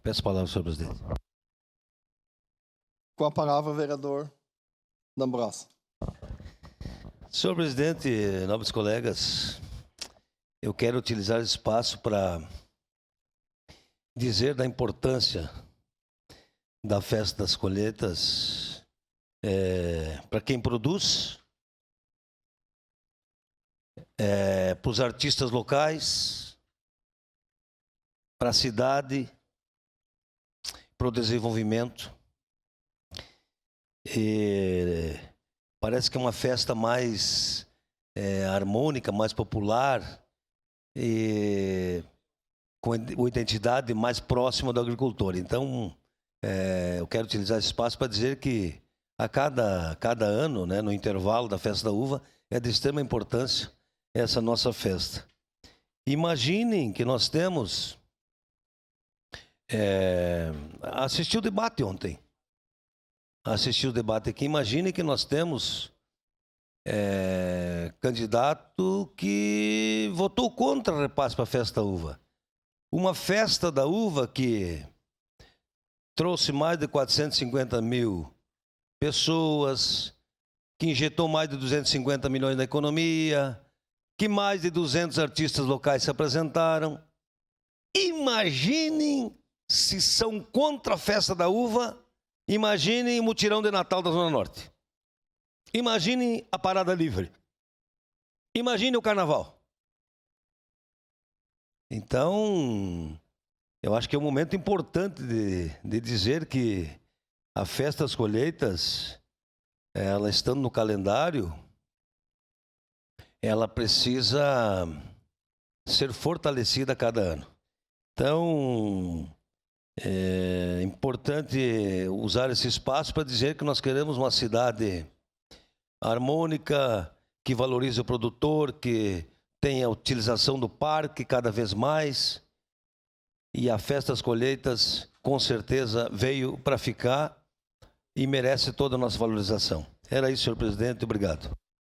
Peço a palavra, senhor presidente. Com a palavra, vereador D'Ambrosio. Senhor presidente, nobres colegas, eu quero utilizar esse espaço para dizer da importância da festa das colheitas para quem produz, para os artistas locais, para a cidade, para o desenvolvimento. E parece que é uma festa mais harmônica, mais popular e com uma identidade mais próxima do agricultor. Então, eu quero utilizar esse espaço para dizer que a cada ano, né, no intervalo da festa da uva, é de extrema importância essa nossa festa. Imaginem que nós temos... assisti o debate ontem. Assisti o debate aqui. Imagine que nós temos candidato que votou contra o repasse para a festa da uva. Uma festa da uva que trouxe mais de 450 mil pessoas, que injetou mais de 250 milhões na economia, que mais de 200 artistas locais se apresentaram. Imaginem se são contra a festa da uva. Imaginem o mutirão de Natal da Zona Norte. Imaginem a parada livre. Imaginem o carnaval. Então, eu acho que é um momento importante de dizer que a festa das colheitas, ela estando no calendário, ela precisa ser fortalecida a cada ano. Então, é importante usar esse espaço para dizer que nós queremos uma cidade harmônica, que valorize o produtor, que tenha a utilização do parque cada vez mais. E a festa das colheitas, com certeza, veio para ficar e merece toda a nossa valorização. Era isso, senhor presidente. Obrigado.